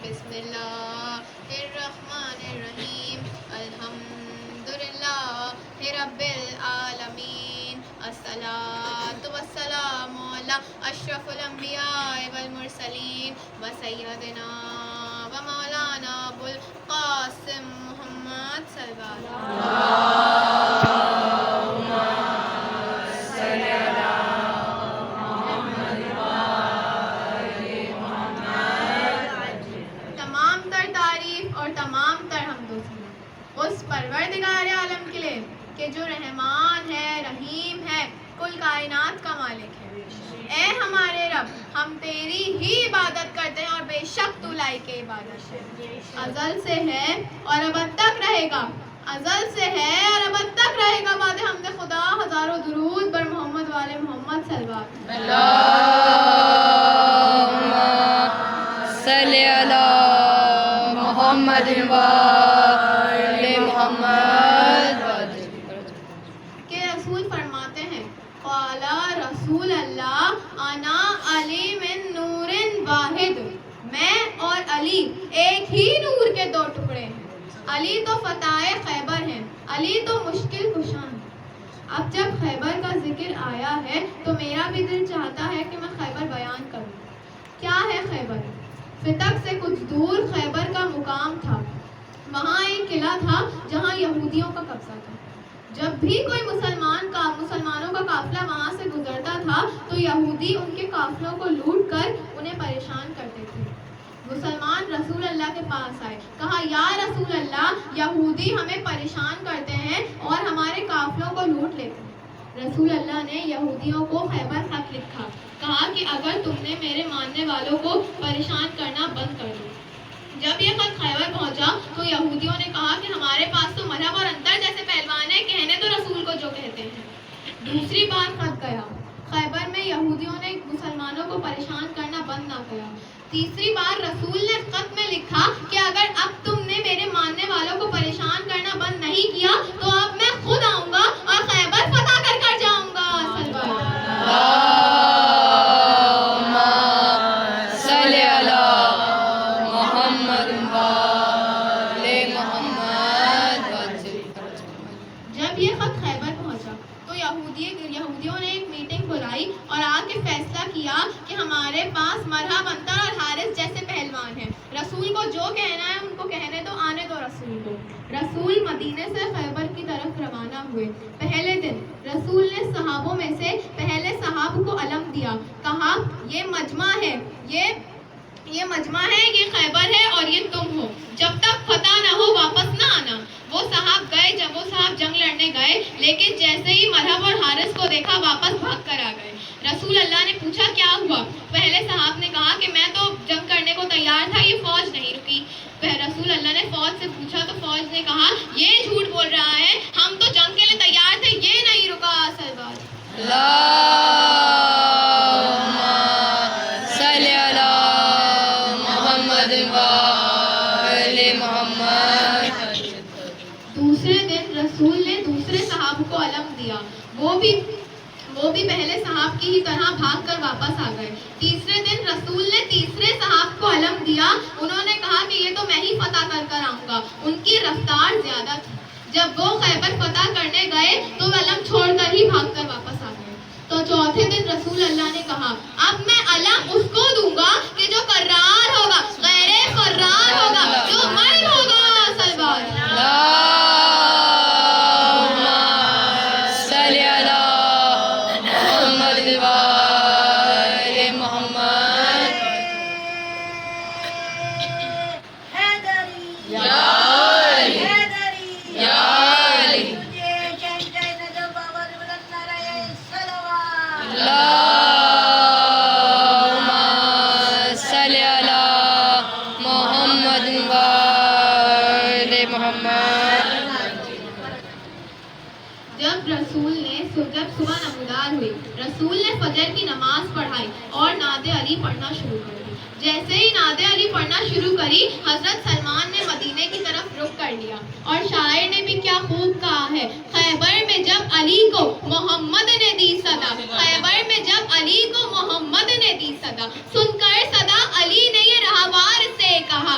بسم اللہ الرحمن الرحیم الحمدللہ رب العالمین الصلاۃ والسلام علی اشرف الانبیاء والمرسلین وسیدنا و مولانا ابو القاسم محمد صلی اللہ علیہ وسلم. تمام تر حمد و ثنا اس پروردگار عالم کے لیے کہ جو رحمان ہے، رحیم ہے، کل کائنات کا مالک ہے. اے ہمارے رب، ہم تیری ہی عبادت کرتے ہیں اور بے شک تو لائق عبادت ہے. ازل سے ہے اور ابد تک رہے گا، ازل سے ہے اور ابد تک رہے گا. بعد حمد خدا ہزاروں درود بر محمد والے محمد صلی اللہ علیہ وسلم. محمد محمد کہ رسول فرماتے ہیں قال رسول اللہ انا علی من نور واحد، میں اور علی ایک ہی نور کے دو ٹکڑے ہیں. علی تو فتح خیبر ہیں، علی تو مشکل کشاں ہیں. اب جب خیبر کا ذکر آیا ہے تو میرا بھی دل چاہتا ہے کہ میں خیبر بیان کروں. کیا ہے خیبر؟ فتح سے کچھ دور خیبر کا مقام تھا. وہاں ایک قلعہ تھا جہاں یہودیوں کا قبضہ تھا. جب بھی کوئی مسلمانوں کا قافلہ وہاں سے گزرتا تھا تو یہودی ان کے قافلوں کو لوٹ کر انہیں پریشان کرتے تھے. مسلمان رسول اللہ کے پاس آئے، کہا یا رسول اللہ، یہودی ہمیں پریشان کرتے ہیں اور ہمارے قافلوں کو لوٹ لیتے ہیں. رسول اللہ نے یہودیوں کو خیبر خط لکھا، کہا کہ اگر تم نے میرے ماننے والوں کو پریشان کرنا بند کر دو. جب یہ خط خیبر پہنچا تو یہودیوں نے کہا کہ ہمارے پاس تو مذہب اور انتر جیسے پہلوان ہیں، کہنے تو رسول کو جو کہتے ہیں. دوسری بار خط گیا، خیبر میں یہودیوں نے مسلمانوں کو پریشان کرنا بند نہ کیا. تیسری بار رسول نے خط میں لکھا کہ اگر اب تم نے میرے ماننے والوں کو پریشان کرنا بند نہیں کیا تو اب میں خود آؤں گا اور خیبر فتح کر جاؤں گا. جب یہ خط خیبر پہنچا تو یہودیوں نے ایک میٹنگ بلائی اور آ کے فیصلہ کیا کہ ہمارے پاس مرحب انتر اور حارث جیسے پہلوان ہیں، رسول کو جو کہنا ہے ان کو کہنے دو، آنے دو رسول کو. رسول مدینے سے خیبر کی طرف روانہ ہوئے. پہلے دن رسول نے صحابوں میں سے پہلے صحاب کو علم دیا، کہا یہ مجمع ہے، یہ مجمع ہے، یہ خیبر ہے اور یہ تم ہو. جب تک فتح نہ ہو واپس نہ آنا. وہ صحاب جنگ لڑنے گئے، لیکن جیسے ہی مرحب اور حارث کو دیکھا واپس بھاگ کر آ گئے. رسول اللہ نے پوچھا کیا ہوا؟ پہلے صحاب نے کہا کہ میں تو جنگ کرنے کو تیار تھا، یہ فوج نہیں رکی. رسول اللہ نے فوج سے پوچھا تو فوج نے کہا یہ جھوٹ بول رہا ہے، ہم تو جنگ کے لیے تیار تھے، یہ نہیں رکا. اصل بات دوسرے دن رسول نے دوسرے صحاب کو علم دیا، وہ بھی پہلے صحاب کی ہی طرح بھاگ کر واپس آ گئے. تیسرے دن رسول نے تیسرے صحاب کو علم دیا، انہوں نے کہا کہ یہ تو میں ہی فتح کر آؤں گا. ان کی رفتار زیادہ تھی. جب وہ خیبر فتح کرنے گئے تو علم چھوڑ کر ہی بھاگ کر واپس آ گئے. تو چوتھے دن رسول اللہ نے کہا اب میں علم اس کو دوں گا کہ جو قرار ہوگا، غیر قرار ہوگا، جو مرد ہوگا. اصل بات جب صبح نمودار ہوئی، رسول نے فجر کی نماز پڑھائی اور نعت علی پڑھنا شروع کر دی. جیسے ہی نعت علی پڑھنا شروع کری، حضرت سلمان نے مدینے کی طرف رخ کر لیا. اور شاعر نے بھی کیا خوب کہا ہے، خیبر میں جب علی کو محمد نے دی صدا، خیبر میں جب علی کو محمد نے دی صدا، سن کر صدا علی نے یہ راہوار سے کہا،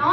9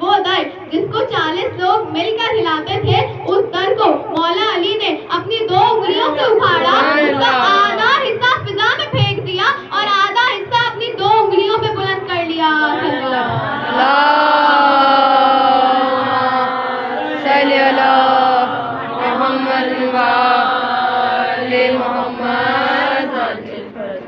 وہ در جس کو 40 لوگ مل کر ہلاتے تھے، اس در کو مولا علی نے اپنی 2 انگلیوں سے اکھاڑا، اس کا آدھا حصہ فضا میں پھینک دیا اور آدھا حصہ اپنی 2 انگلیوں پہ بلند کر لیا۔ صلی اللہ محمد وآل محمد۔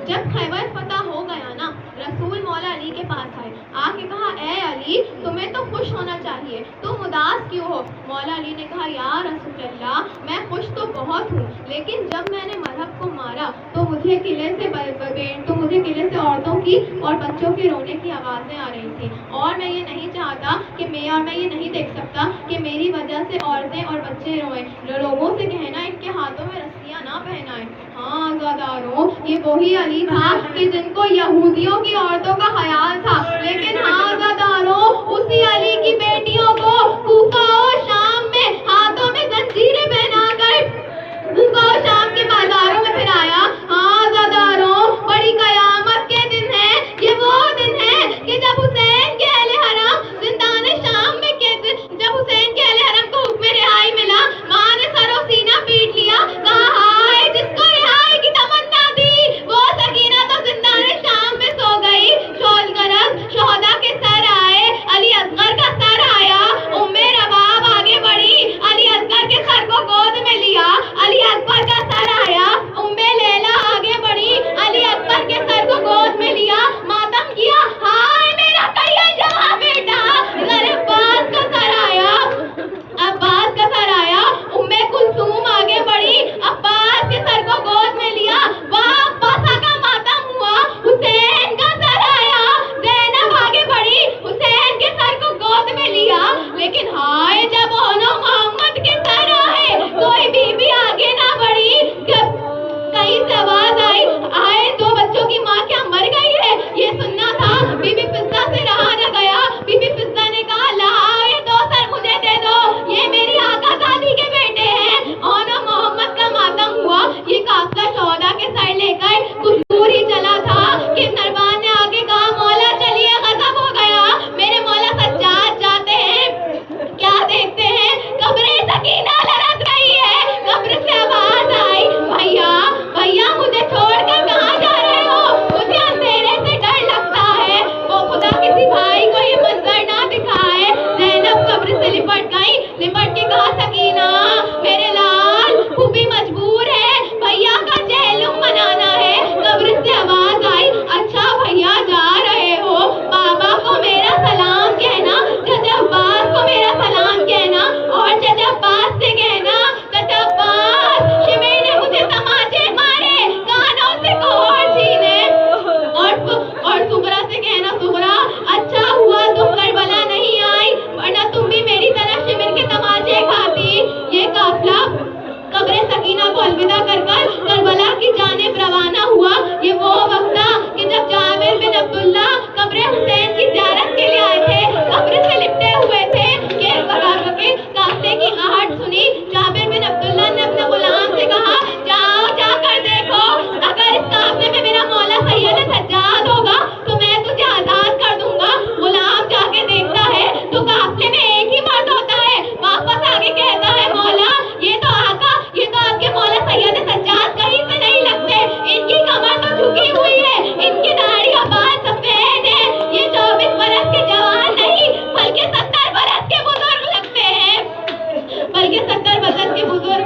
جب خیبر فتح ہو گیا نا، رسول مولا علی کے پاس آئے، آ کے کہا اے علی تمہیں تو خوش ہونا چاہیے، تم اداس کیوں ہو؟ مولا علی نے کہا یا رسول اللہ میں خوش تو بہت ہوں، لیکن جب میں نے مرہب کو مارا تو مجھے قلعے سے عورتوں کی اور بچوں کے رونے کی آوازیں آ رہی تھی، اور میں یہ نہیں چاہتا کہ میں یہ نہیں دیکھ سکتا کہ میری وجہ سے عورتیں اور بچے روئیں۔ لوگوں سے کہنا ان کے ہاتھوں میں رسیاں نہ پہنائیں۔ ہاں عزاداروں، یہ وہی علی تھا کہ جن کو یہودیوں کی عورتوں کا خیال تھا، لیکن ہاں عزاداروں، اسی علی کی بیٹیوں کو کوفہ و شام میں ہاتھوں میں زنجیریں پہنا کر کوفہ و شام کے بازاروں میں پھرایا۔ ہاں عزاداروں، بڑی قیامت کے دن ہے، یہ وہ دن ہے کہ جب حسین کے اہل حرم زندان شام میں جب حسین کے اہل حرم کو حکم رہائی ملا، ماں نے سر و سینہ پیٹ لیا، کہا ہائے جس کو رہائی کی تمنا تھی وہ سکینہ تو زندان شام میں سو گئی۔ شول غرض شہدا کے سر آئے، علی اصغر کا سر آیا، ام رباب آگے بڑھی، علی اصغر کے سر کو گود میں لیا، علی اکبر کا سر آیا، ام لیلا آگے بڑھی، علی اکبر کے سر کو گود میں لیا، ماتم کیا، ہائے میرا کیا جہاں بیٹا۔ عباس کا سر آیا، عباس کا سر آیا، ام کلثوم آگے بڑھی، عباس کے سر کو گود میں لیا، واہ عباسہ کا ماتم ہوا۔ حسین کا سر آیا، زینب آگے بڑھی، حسین کے سر کو گود میں لیا، لیکن ہائے جب محمد کے سر آئے کوئی بی بی آگے نہ بڑھی۔ کہیں سے آواز آئی، آئے 2 بچوں کی ماں کیا مر گئی ہے؟ یہ سننا تھا۔ بی بی فضہ سے رہا نہ گیا، بی بی فضہ نے کہا لا یہ 2 سر مجھے دے دو، یہ میری آقا زادی کے بیٹے ہیں۔ اور محمد کا ماتم ہوا۔ یہ قافلہ شہدا کے سر لے کر کچھ دور ہی چلا تھا کہ نروان نے آگے کہا مولا چلیے غضب ہو گیا، میرے مولا سجاد جاتے ہیں، کیا دیکھتے ہیں قبر سکینہ لرز رہی ہے۔ قبر سے آواز آئی بھیا مجھے چھوڑ کر کہاں جا رہے ہو؟ مجھے اندھیرے سے ڈر لگتا ہے، وہ خدا کسی بھائی کو یہ منظر نہ دکھائے۔ زینب قبر سے لپٹ گئی، لپٹ کے کہا سکینہ میرے لال پھوپھی مجبور ہے بھیا کا چہلم منانا ہے۔ قبر سے آواز آئی اچھا بھیا جا رہے ہو، بابا کو میرا سلام کہنا، چچا عباس کو میرا سلام کہنا، اور چچا عباس سے کہنا چچا عباس شمیر نے مجھے تماچے مارے، کانوں سے کوہر چھینے، اور سغرا سے کہنا سغرا اچھا ہوا تم کربلا نہیں آئی، ورنہ تم بھی میری طرح شمیر کے تماچے کھاتی۔ یہ قافلہ قبر سکینہ کو الوداع کر کر کربلا کی جانب روانہ ہوا۔ یہ وہ وقت تھا کہ جب جابر بن عبداللہ قبر حسین کی زیارت کے لیے آئے تھے، قبر سے لپٹے ہوئے تھے کہ قافلے کی آہٹ سنی۔ جابر بن عبداللہ نے اپنے غلام سے کہا جاؤ جا کر دیکھو، اگر اس قافلے میں میرا مولا سید سجاد ہوگا تو میں تجھے آزاد کر دوں گا۔ غلام جا کے دیکھتا ہے تو قافلے میں ایک ہی مرد ہوتا ہے، واپس آگے کہتا ہے مولا یہ تو آپ کے مولا سید سجاد کہیں سے نہیں لگتے، ان کی کمر تو جھکی ہوئی ہے، ان کی داڑھی اور بال سفید ہے، یہ 24 برس کے جوان نہیں بلکہ 70 برس کے بزرگ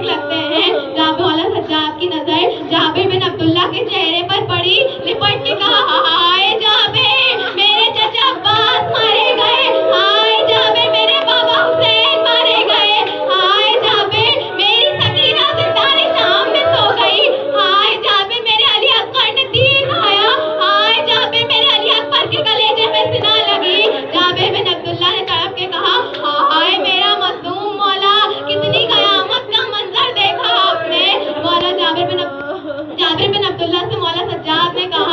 لگتے ہیں، جب مولا سجاد کی نظر جابر بن عبداللہ کے چہرے پر پڑی، لپٹ کے کہا ہائے جابر میرے چچا عباس مارے گئے، ہائے جابر میرے بابا حسین مارے گئے، ہائے جابر میری سکینہ زندان شام میں سو گئی، ہائے جابر میرے علی اکبر نے تیر کھایا، ہائے جابر میرے علی اکبر کے کلیجے میں سنا لگی۔ جابر بن عبداللہ نے تڑپ کے کہا ہائے میرا مظلوم مولا، کتنی قیامت کا منظر دیکھا آپ نے۔ مولا جابر بن عبداللہ سے مولا سجاد نے کہا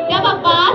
جب عباس